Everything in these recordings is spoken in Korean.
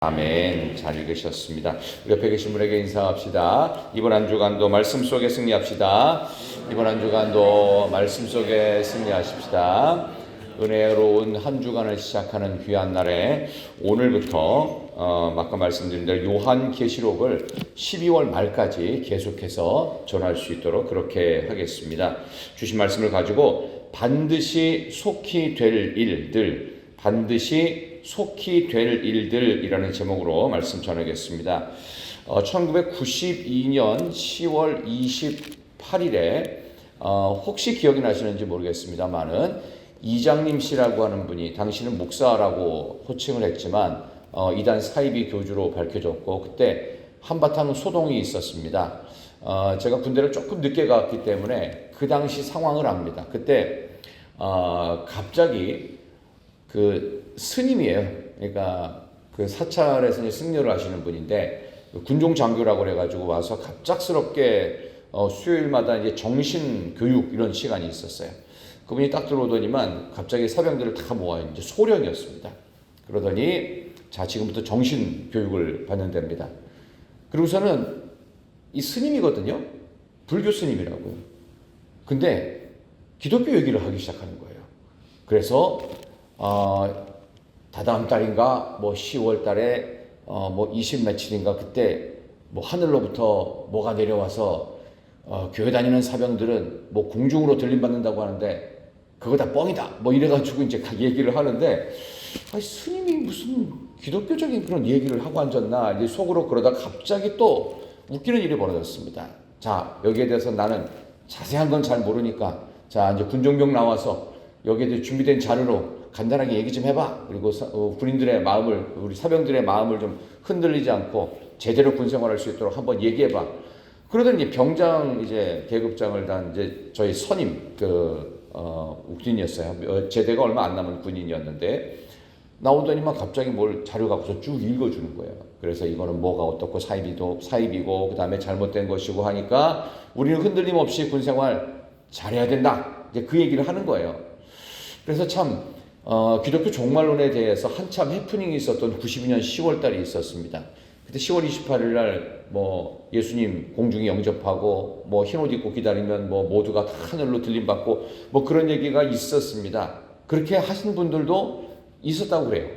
아멘. 잘 읽으셨습니다. 우리 옆에 계신 분에게 인사합시다. 이번 한 주간도 말씀 속에 승리합시다. 이번 한 주간도 말씀 속에 승리하십시다. 은혜로운 한 주간을 시작하는 귀한 날에 오늘부터 아까 말씀드린 대로 요한계시록을 12월 말까지 계속해서 전할 수 있도록 그렇게 하겠습니다. 주신 말씀을 가지고 반드시 속히 될 일들, 반드시 속히 될 일들이라는 제목으로 말씀 전하겠습니다. 1992년 10월 28일에 혹시 기억이 나시는지 모르겠습니다만은 이장님 씨라고 하는 분이, 당신은 목사라고 호칭을 했지만 이단 사이비 교주로 밝혀졌고, 그때 한바탕 소동이 있었습니다. 제가 군대를 조금 늦게 갔기 때문에 그 당시 상황을 압니다. 그때 갑자기 그 스님이에요. 그러니까 그 사찰에서 승려를 하시는 분인데 군종 장교라고 그래가지고 와서 갑작스럽게 수요일마다 이제 정신 교육 이런 시간이 있었어요. 그분이 딱 들어오더니만 갑자기 사병들을 다 모아요. 이제 소령이었습니다. 그러더니 자, 지금부터 정신 교육을 받는 데입니다. 그리고서는 이 스님이거든요. 불교 스님이라고요. 근데 기독교 얘기를 하기 시작하는 거예요. 그래서 다다음 달인가 뭐 10월 달에 뭐 20 며칠인가 그때 뭐 하늘로부터 뭐가 내려와서 교회 다니는 사병들은 뭐 공중으로 들림받는다고 하는데 그거 다 뻥이다 뭐 이래가지고 이제 얘기를 하는데, 아니 스님이 무슨 기독교적인 그런 얘기를 하고 앉았나 이제 속으로 그러다 갑자기 또 웃기는 일이 벌어졌습니다. 자, 여기에 대해서 나는 자세한 건 잘 모르니까 자, 이제 군종병 나와서 여기에 준비된 자료로 간단하게 얘기 좀 해봐. 그리고 군인들의 마음을, 우리 사병들의 마음을 좀 흔들리지 않고 제대로 군 생활할 수 있도록 한번 얘기해봐. 그러더니 병장 이제 계급장을 단 이제 저희 선임 군인이었어요. 제대가 얼마 안 남은 군인이었는데 나오더니만 갑자기 뭘 자료 갖고서 쭉 읽어주는 거예요. 그래서 이거는 뭐가 어떻고 사입이고 그 다음에 잘못된 것이고 하니까 우리는 흔들림 없이 군 생활 잘해야 된다. 이제 그 얘기를 하는 거예요. 그래서 참 기독교 종말론에 대해서 한참 해프닝이 있었던 92년 10월 달이 있었습니다. 그때 10월 28일 날 뭐 예수님 공중에 영접하고 뭐 흰옷 입고 기다리면 뭐 모두가 다 하늘로 들림받고 뭐 그런 얘기가 있었습니다. 그렇게 하신 분들도 있었다고 그래요.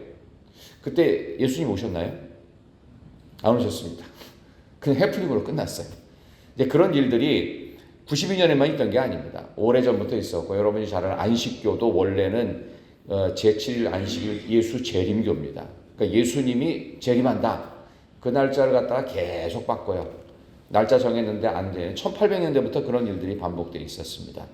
그때 예수님 오셨나요? 안 오셨습니다. 그냥 해프닝으로 끝났어요. 이제 그런 일들이 92년에만 있던 게 아닙니다. 오래전부터 있었고, 여러분이 잘 아는 안식교도 원래는 제7일 안식일 예수 재림교입니다. 그러니까 예수님이 재림한다. 그 날짜를 갖다가 계속 바꿔요. 날짜 정했는데 안 돼. 1800년대부터 그런 일들이 반복되어 있었습니다.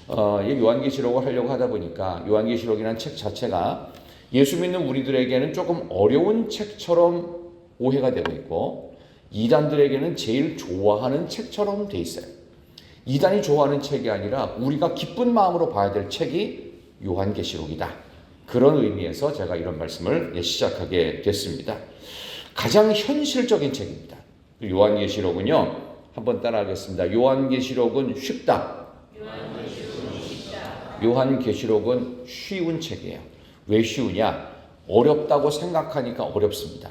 요한계시록을 하려고 하다 보니까 요한계시록이라는 책 자체가 예수 믿는 우리들에게는 조금 어려운 책처럼 오해가 되고 있고, 이단들에게는 제일 좋아하는 책처럼 돼 있어요. 이단이 좋아하는 책이 아니라 우리가 기쁜 마음으로 봐야 될 책이 요한계시록이다. 그런 의미에서 제가 이런 말씀을 시작하게 됐습니다. 가장 현실적인 책입니다. 요한계시록은요, 한번 따라하겠습니다. 요한계시록은 쉽다. 요한계시록은 쉬운 책이에요. 왜 쉬우냐? 어렵다고 생각하니까 어렵습니다.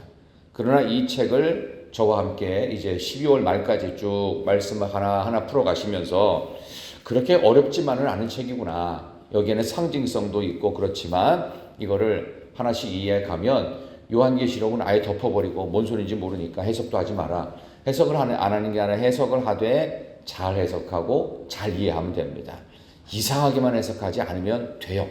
그러나 이 책을 저와 함께 이제 12월 말까지 쭉 말씀을 하나하나 풀어가시면서 그렇게 어렵지만은 않은 책이구나. 여기에는 상징성도 있고 그렇지만 이거를 하나씩 이해가면 요한계시록은 아예 덮어버리고 뭔 소리인지 모르니까 해석도 하지 마라. 해석을 안 하는 게 아니라 해석을 하되 잘 해석하고 잘 이해하면 됩니다. 이상하게만 해석하지 않으면 돼요.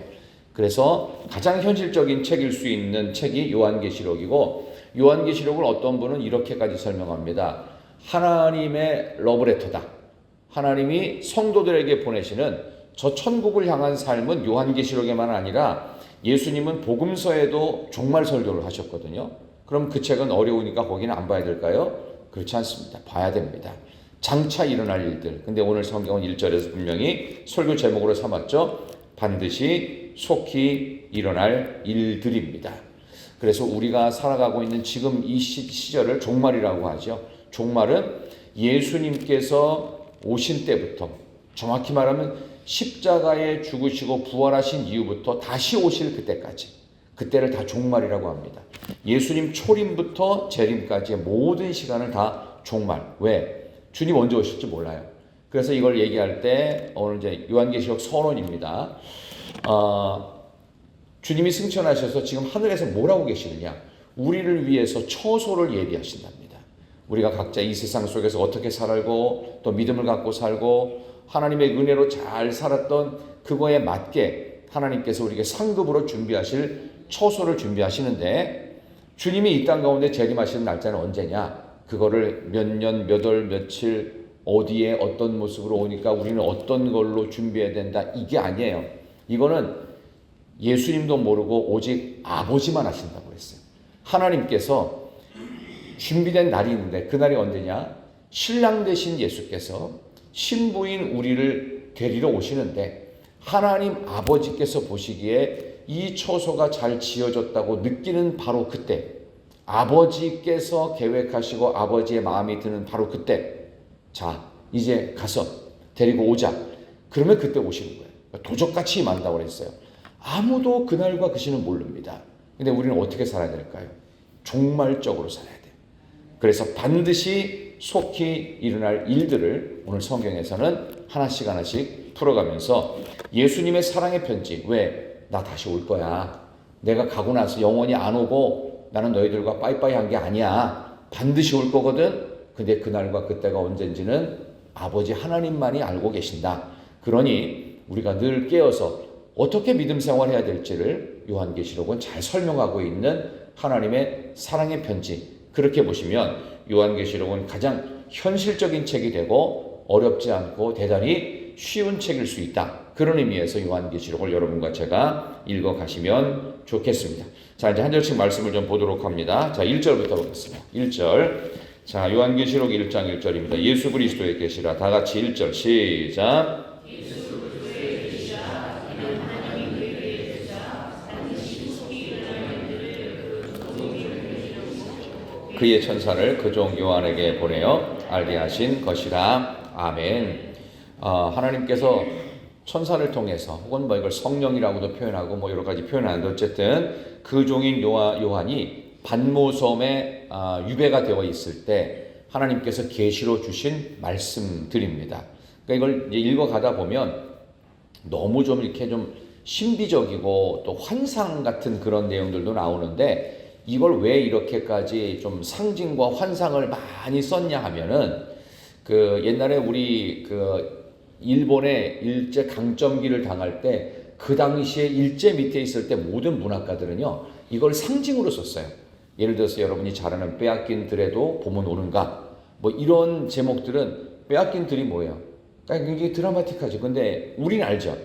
그래서 가장 현실적인 책일 수 있는 책이 요한계시록이고, 요한계시록을 어떤 분은 이렇게까지 설명합니다. 하나님의 러브레터다. 하나님이 성도들에게 보내시는 저 천국을 향한 삶은 요한계시록에만 아니라 예수님은 복음서에도 종말 설교를 하셨거든요. 그럼 그 책은 어려우니까 거기는 안 봐야 될까요? 그렇지 않습니다. 봐야 됩니다. 장차 일어날 일들. 근데 오늘 성경은 1절에서 분명히 설교 제목으로 삼았죠. 반드시 속히 일어날 일들입니다. 그래서 우리가 살아가고 있는 지금 이 시절을 종말이라고 하죠. 종말은 예수님께서 오신 때부터, 정확히 말하면 십자가에 죽으시고 부활하신 이후부터 다시 오실 그때까지, 그때를 다 종말이라고 합니다. 예수님 초림부터 재림까지의 모든 시간을 다 종말. 왜? 주님 언제 오실지 몰라요. 그래서 이걸 얘기할 때 오늘 이제 요한계시록 서론입니다. 주님이 승천하셔서 지금 하늘에서 뭘 하고 계시느냐? 우리를 위해서 처소를 예비하신답니다. 우리가 각자 이 세상 속에서 어떻게 살고 또 믿음을 갖고 살고 하나님의 은혜로 잘 살았던 그거에 맞게 하나님께서 우리에게 상급으로 준비하실 처소를 준비하시는데 주님이 이 땅 가운데 재림하시는 날짜는 언제냐? 그거를 몇 년, 몇 월, 며칠 어디에 어떤 모습으로 오니까 우리는 어떤 걸로 준비해야 된다. 이게 아니에요. 이거는 예수님도 모르고 오직 아버지만 하신다고 했어요. 하나님께서 준비된 날이 있는데 그 날이 언제냐? 신랑 되신 예수께서 신부인 우리를 데리러 오시는데 하나님 아버지께서 보시기에 이 처소가 잘 지어졌다고 느끼는 바로 그때, 아버지께서 계획하시고 아버지의 마음이 드는 바로 그때, 자 이제 가서 데리고 오자. 그러면 그때 오시는 거예요. 도적같이 임한다고 그랬어요. 아무도 그날과 그 시는 모릅니다. 근데 우리는 어떻게 살아야 될까요? 종말적으로 살아야 돼요. 그래서 반드시 속히 일어날 일들을 오늘 성경에서는 하나씩 하나씩 풀어가면서 예수님의 사랑의 편지, 왜? 나 다시 올 거야. 내가 가고 나서 영원히 안 오고 나는 너희들과 빠이빠이 한 게 아니야. 반드시 올 거거든. 근데 그날과 그때가 언젠지는 아버지 하나님만이 알고 계신다. 그러니 우리가 늘 깨어서 어떻게 믿음 생활해야 될지를 요한계시록은 잘 설명하고 있는 하나님의 사랑의 편지. 그렇게 보시면 요한계시록은 가장 현실적인 책이 되고 어렵지 않고 대단히 쉬운 책일 수 있다. 그런 의미에서 요한계시록을 여러분과 제가 읽어가시면 좋겠습니다. 자, 이제 한 절씩 말씀을 좀 보도록 합니다. 자, 1절부터 보겠습니다. 1절. 자, 요한계시록 1장 1절입니다. 예수 그리스도의 계시라. 다 같이 1절 시작. 그의 천사를 그 종 요한에게 보내어 알게 하신 것이라. 아멘. 하나님께서 천사를 통해서 혹은 뭐 이걸 성령이라고도 표현하고 뭐 여러 가지 표현하는데 어쨌든 그 종인 요한이 반모섬에 유배가 되어 있을 때 하나님께서 계시로 주신 말씀들입니다. 그러니까 이걸 이제 읽어가다 보면 너무 좀 이렇게 좀 신비적이고 또 환상 같은 그런 내용들도 나오는데 이걸 왜 이렇게까지 좀 상징과 환상을 많이 썼냐 하면은 그 옛날에 우리 그 일본의 일제 강점기를 당할 때 그 당시에 일제 밑에 있을 때 모든 문학가들은요 이걸 상징으로 썼어요. 예를 들어서 여러분이 잘 아는 빼앗긴 들에도 봄은 오는가 뭐 이런 제목들은 빼앗긴 들이 뭐예요? 그러니까 굉장히 드라마틱하죠. 근데 우리는 알죠.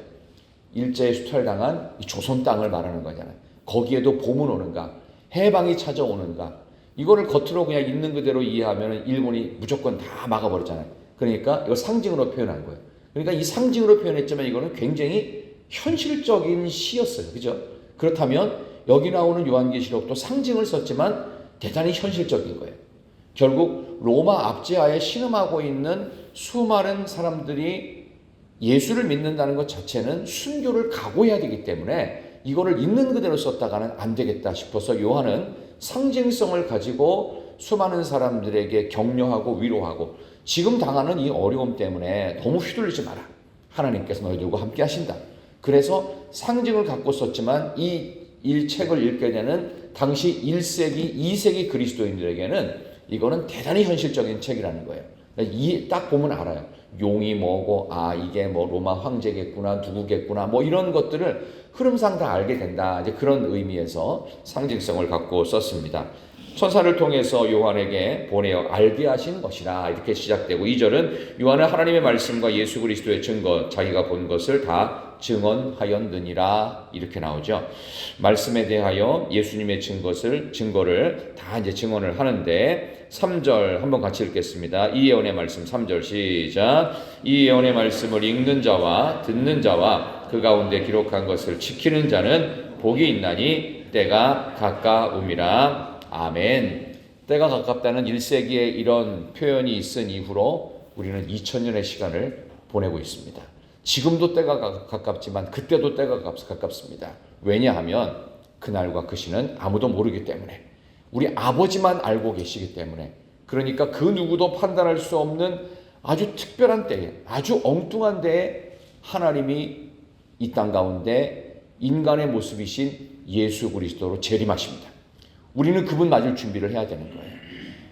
일제에 수탈당한 이 조선 땅을 말하는 거잖아요. 거기에도 봄은 오는가, 해방이 찾아오는가. 이거를 겉으로 그냥 있는 그대로 이해하면 일본이 무조건 다 막아버렸잖아요. 그러니까 이거 상징으로 표현한 거예요. 그러니까 이 상징으로 표현했지만 이거는 굉장히 현실적인 시였어요. 그죠? 그렇다면 여기 나오는 요한계시록도 상징을 썼지만 대단히 현실적인 거예요. 결국 로마 압제하에 신음하고 있는 수많은 사람들이 예수를 믿는다는 것 자체는 순교를 각오해야 되기 때문에 이거를 있는 그대로 썼다가는 안 되겠다 싶어서 요한은 상징성을 가지고 수많은 사람들에게 격려하고 위로하고 지금 당하는 이 어려움 때문에 너무 휘둘리지 마라. 하나님께서 너희들과 함께 하신다. 그래서 상징을 갖고 썼지만 이 책을 읽게 되는 당시 1세기, 2세기 그리스도인들에게는 이거는 대단히 현실적인 책이라는 거예요. 딱 보면 알아요. 용이 뭐고 이게 뭐 로마 황제겠구나 누구겠구나 뭐 이런 것들을 흐름상 다 알게 된다. 이제 그런 의미에서 상징성을 갖고 썼습니다. 천사를 통해서 요한에게 보내어 알게 하신 것이라 이렇게 시작되고 2절은 요한은 하나님의 말씀과 예수 그리스도의 증거 자기가 본 것을 다 증언하였느니라 이렇게 나오죠. 말씀에 대하여 예수님의 증거를 다 이제 증언을 하는데 3절 한번 같이 읽겠습니다. 이 예언의 말씀 3절 시작. 이 예언의 말씀을 읽는 자와 듣는 자와 그 가운데 기록한 것을 지키는 자는 복이 있나니 때가 가까움이라. 아멘. 때가 가깝다는 1세기에 이런 표현이 있은 이후로 우리는 2000년의 시간을 보내고 있습니다. 지금도 때가 가깝지만 그때도 때가 가깝습니다. 왜냐하면 그날과 그 시는 아무도 모르기 때문에, 우리 아버지만 알고 계시기 때문에, 그러니까 그 누구도 판단할 수 없는 아주 특별한 때에, 아주 엉뚱한 때에 하나님이 이 땅 가운데 인간의 모습이신 예수 그리스도로 재림하십니다. 우리는 그분 맞을 준비를 해야 되는 거예요.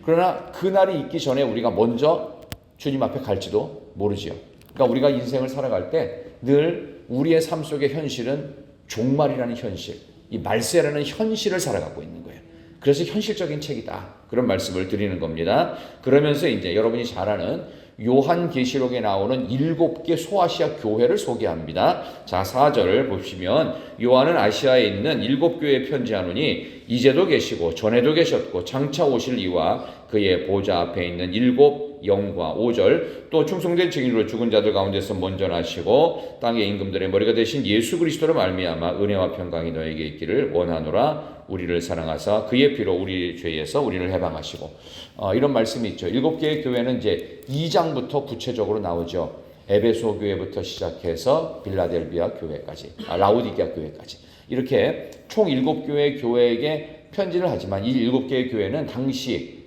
그러나 그날이 있기 전에 우리가 먼저 주님 앞에 갈지도 모르지요. 그러니까 우리가 인생을 살아갈 때 늘 우리의 삶 속의 현실은 종말이라는 현실, 이 말세라는 현실을 살아가고 있는 거예요. 그래서 현실적인 책이다, 그런 말씀을 드리는 겁니다. 그러면서 이제 여러분이 잘 아는 요한계시록에 나오는 7개 소아시아 교회를 소개합니다. 자, 4절을 보시면 요한은 아시아에 있는 7교회에 편지하노니 이제도 계시고 전에도 계셨고 장차 오실 이와 그의 보좌 앞에 있는 7 영과 5절, 또 충성된 증인으로 죽은 자들 가운데서 먼저 나시고 땅의 임금들의 머리가 되신 예수 그리스도로 말미암아 은혜와 평강이 너에게 있기를 원하노라. 우리를 사랑하사 그의 피로 우리 죄에서 우리를 해방하시고, 이런 말씀이 있죠. 7개의 교회는 이제 2장부터 구체적으로 나오죠. 에베소 교회부터 시작해서 빌라델비아 교회까지, 라우디게아 교회까지, 이렇게 총 7교회 교회에게 편지를 하지만 이 7개의 교회는 당시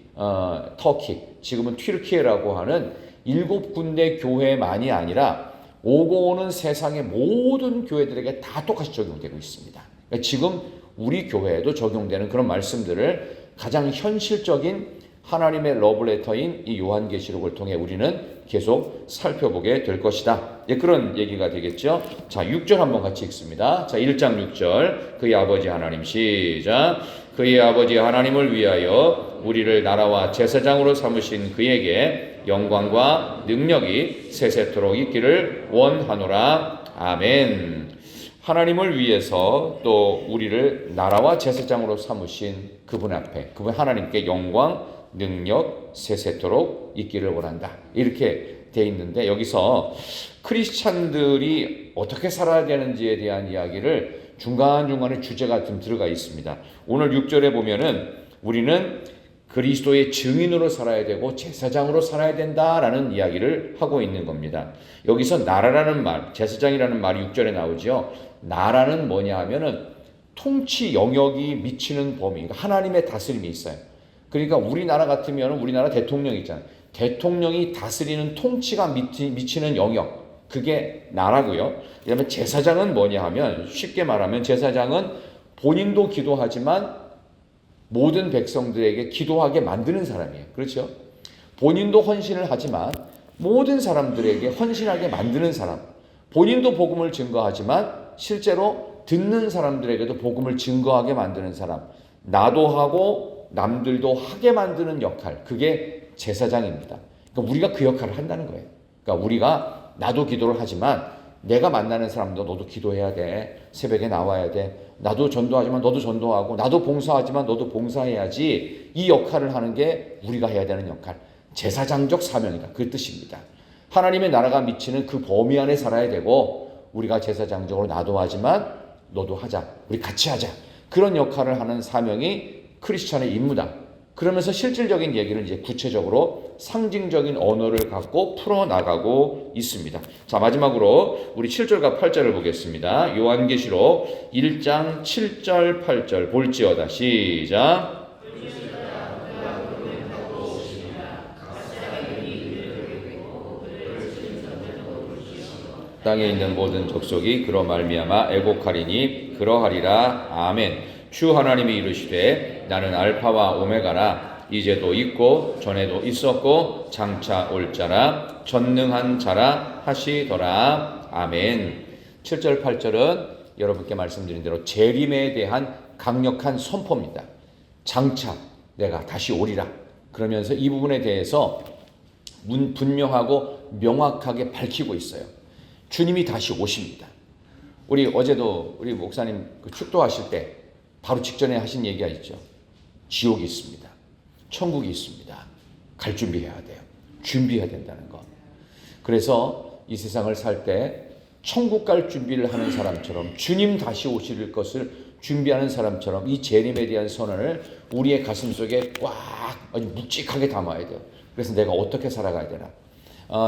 터키, 지금은 튀르키예라고 하는 7군데 교회만이 아니라 오고 오는 세상의 모든 교회들에게 다 똑같이 적용되고 있습니다. 그러니까 지금 우리 교회에도 적용되는 그런 말씀들을 가장 현실적인 하나님의 러브레터인 이 요한계시록을 통해 우리는 계속 살펴보게 될 것이다. 예, 그런 얘기가 되겠죠. 자, 6절 한번 같이 읽습니다. 자, 1장 6절. 그의 아버지 하나님, 시작. 그의 아버지 하나님을 위하여 우리를 나라와 제사장으로 삼으신 그에게 영광과 능력이 세세토록 있기를 원하노라. 아멘. 하나님을 위해서 또 우리를 나라와 제사장으로 삼으신 그분 앞에, 그분 하나님께 영광, 능력, 세세토록 있기를 원한다, 이렇게 돼 있는데, 여기서 크리스찬들이 어떻게 살아야 되는지에 대한 이야기를 중간중간에 주제가 좀 들어가 있습니다. 오늘 6절에 보면은 우리는 그리스도의 증인으로 살아야 되고 제사장으로 살아야 된다라는 이야기를 하고 있는 겁니다. 여기서 나라라는 말, 제사장이라는 말이 6절에 나오죠. 나라는 뭐냐 하면은 통치 영역이 미치는 범위, 그러니까 하나님의 다스림이 있어요. 그러니까 우리나라 같으면 우리나라 대통령 있잖아요. 대통령이 다스리는 통치가 미치는 영역, 그게 나라고요. 그다음에 제사장은 뭐냐 하면, 쉽게 말하면 제사장은 본인도 기도하지만 모든 백성들에게 기도하게 만드는 사람이에요. 그렇죠? 본인도 헌신을 하지만 모든 사람들에게 헌신하게 만드는 사람. 본인도 복음을 증거하지만 실제로 듣는 사람들에게도 복음을 증거하게 만드는 사람. 나도 하고 남들도 하게 만드는 역할. 그게 제사장입니다. 그러니까 우리가 그 역할을 한다는 거예요. 그러니까 우리가 나도 기도를 하지만 내가 만나는 사람도 너도 기도해야 돼. 새벽에 나와야 돼. 나도 전도하지만 너도 전도하고, 나도 봉사하지만 너도 봉사해야지. 이 역할을 하는 게 우리가 해야 되는 역할. 제사장적 사명이다, 그 뜻입니다. 하나님의 나라가 미치는 그 범위 안에 살아야 되고, 우리가 제사장적으로 나도 하지만 너도 하자. 우리 같이 하자. 그런 역할을 하는 사명이 크리스찬의 임무다. 그러면서 실질적인 얘기를 이제 구체적으로 상징적인 언어를 갖고 풀어나가고 있습니다. 자, 마지막으로 우리 7절과 8절을 보겠습니다. 요한계시록 1장 7절 8절 볼지어다. 시작. 땅에 있는 모든 족속이 그로 말미암아 애곡하리니 그러하리라. 아멘. 주 하나님이 이르시되 나는 알파와 오메가라. 이제도 있고 전에도 있었고 장차 올 자라. 전능한 자라 하시더라. 아멘. 7절 8절은 여러분께 말씀드린 대로 재림에 대한 강력한 선포입니다. 장차 내가 다시 오리라. 그러면서 이 부분에 대해서 분명하고 명확하게 밝히고 있어요. 주님이 다시 오십니다. 우리 어제도 우리 목사님 축도하실 때 바로 직전에 하신 얘기가 있죠. 지옥이 있습니다. 천국이 있습니다. 갈 준비해야 돼요. 준비해야 된다는 거. 그래서 이 세상을 살 때 천국 갈 준비를 하는 사람처럼, 주님 다시 오실 것을 준비하는 사람처럼 이 재림에 대한 선언을 우리의 가슴 속에 꽉 아주 묵직하게 담아야 돼요. 그래서 내가 어떻게 살아가야 되나.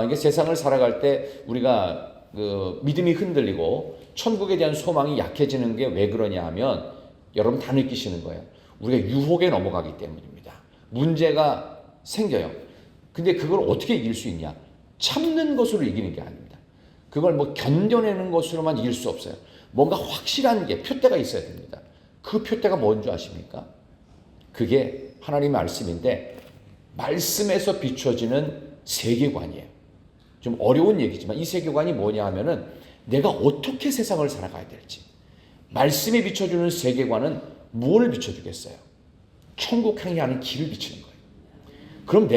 이게 세상을 살아갈 때 우리가 믿음이 흔들리고 천국에 대한 소망이 약해지는 게 왜 그러냐 하면, 여러분 다 느끼시는 거예요. 우리가 유혹에 넘어가기 때문입니다. 문제가 생겨요. 근데 그걸 어떻게 이길 수 있냐? 참는 것으로 이기는 게 아닙니다. 그걸 뭐 견뎌내는 것으로만 이길 수 없어요. 뭔가 확실한 게 표대가 있어야 됩니다. 그 표대가 뭔지 아십니까? 그게 하나님의 말씀인데 말씀에서 비춰지는 세계관이에요. 좀 어려운 얘기지만 이 세계관이 뭐냐 하면은 내가 어떻게 세상을 살아가야 될지. 말씀에 비춰주는 세계관은 무엇을 비춰주겠어요? 천국 향해 하는 길을 비추는 거예요. 그럼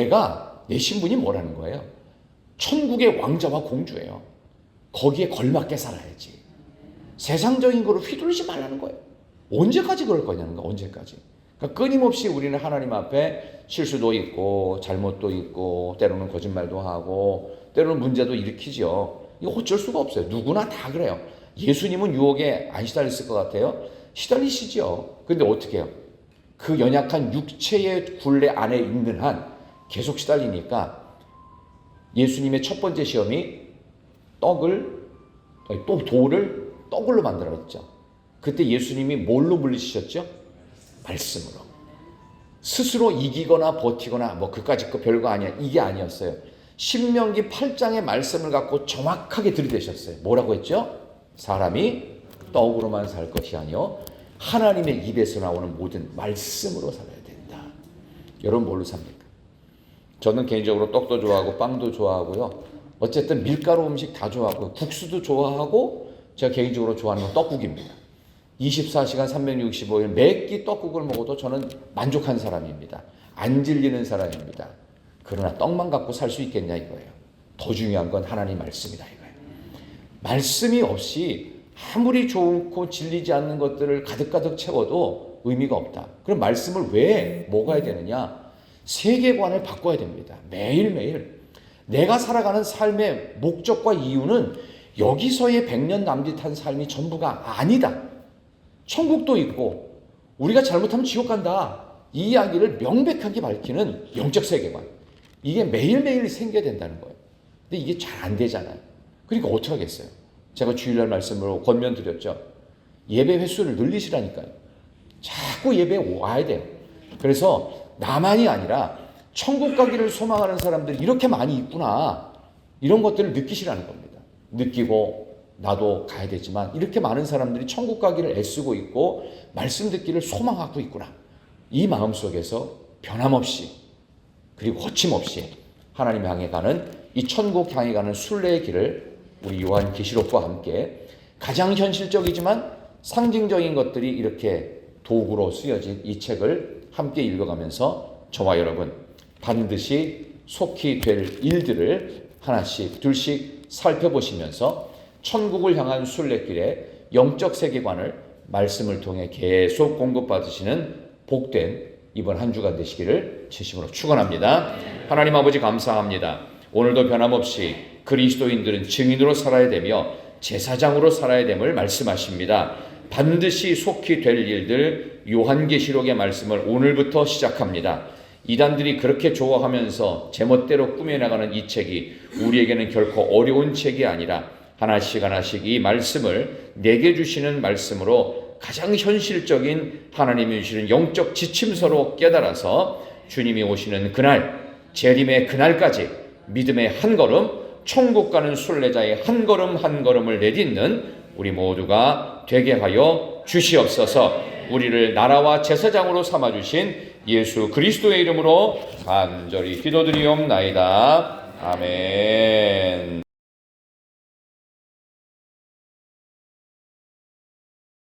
내 신분이 뭐라는 거예요? 천국의 왕자와 공주예요. 거기에 걸맞게 살아야지. 세상적인 거로 휘둘리지 말라는 거예요. 언제까지 그럴 거냐는 거예요. 언제까지. 그러니까 끊임없이 우리는 하나님 앞에 실수도 있고 잘못도 있고 때로는 거짓말도 하고 때로는 문제도 일으키죠. 이거 어쩔 수가 없어요. 누구나 다 그래요. 예수님은 유혹에 안 시달렸을 것 같아요? 시달리시죠. 근데 어떻게 해요? 그 연약한 육체의 굴레 안에 있는 한 계속 시달리니까 예수님의 첫 번째 시험이 돌을 떡으로 만들었죠. 그때 예수님이 뭘로 물리치셨죠? 말씀으로. 스스로 이기거나 버티거나 뭐 그까짓 거 별거 아니야. 이게 아니었어요. 신명기 8장의 말씀을 갖고 정확하게 들이대셨어요. 뭐라고 했죠? 사람이 떡으로만 살 것이 아니요 하나님의 입에서 나오는 모든 말씀으로 살아야 된다. 여러분 뭘로 삽니까? 저는 개인적으로 떡도 좋아하고 빵도 좋아하고요. 어쨌든 밀가루 음식 다 좋아하고 국수도 좋아하고 제가 개인적으로 좋아하는 건 떡국입니다. 24시간 365일 매 끼 떡국을 먹어도 저는 만족한 사람입니다. 안 질리는 사람입니다. 그러나 떡만 갖고 살 수 있겠냐 이거예요. 더 중요한 건 하나님 말씀이다 이거예요. 말씀이 없이 아무리 좋고 질리지 않는 것들을 가득가득 채워도 의미가 없다. 그럼 말씀을 왜 먹어야 되느냐? 세계관을 바꿔야 됩니다. 매일매일. 내가 살아가는 삶의 목적과 이유는 여기서의 100년 남짓한 삶이 전부가 아니다. 천국도 있고 우리가 잘못하면 지옥 간다. 이 이야기를 명백하게 밝히는 영적 세계관. 이게 매일매일 생겨야 된다는 거예요. 근데 이게 잘 안 되잖아요. 그러니까 어떻게 하겠어요? 제가 주일날 말씀으로 권면 드렸죠. 예배 횟수를 늘리시라니까요. 자꾸 예배에 와야 돼요. 그래서 나만이 아니라 천국 가기를 소망하는 사람들이 이렇게 많이 있구나. 이런 것들을 느끼시라는 겁니다. 느끼고 나도 가야 되지만 이렇게 많은 사람들이 천국 가기를 애쓰고 있고 말씀 듣기를 소망하고 있구나. 이 마음속에서 변함없이 그리고 거침없이 하나님 향해 가는 이 천국 향해 가는 순례의 길을 우리 요한계시록과 함께 가장 현실적이지만 상징적인 것들이 이렇게 도구로 쓰여진 이 책을 함께 읽어가면서 저와 여러분 반드시 속히 될 일들을 하나씩 둘씩 살펴보시면서 천국을 향한 순례길에 영적 세계관을 말씀을 통해 계속 공급받으시는 복된 이번 한 주간 되시기를 진심으로 축원합니다. 하나님 아버지 감사합니다. 오늘도 변함없이 그리스도인들은 증인으로 살아야 되며 제사장으로 살아야 됨을 말씀하십니다. 반드시 속히 될 일들 요한계시록의 말씀을 오늘부터 시작합니다. 이단들이 그렇게 좋아하면서 제멋대로 꾸며나가는 이 책이 우리에게는 결코 어려운 책이 아니라 하나씩 하나씩 이 말씀을 내게 주시는 말씀으로 가장 현실적인 하나님이 주시는 영적 지침서로 깨달아서 주님이 오시는 그날 재림의 그날까지 믿음의 한 걸음 천국 가는 순례자의 한 걸음 한 걸음을 내딛는 우리 모두가 되게 하여 주시옵소서. 우리를 나라와 제사장으로 삼아주신 예수 그리스도의 이름으로 간절히 기도드리옵나이다. 아멘.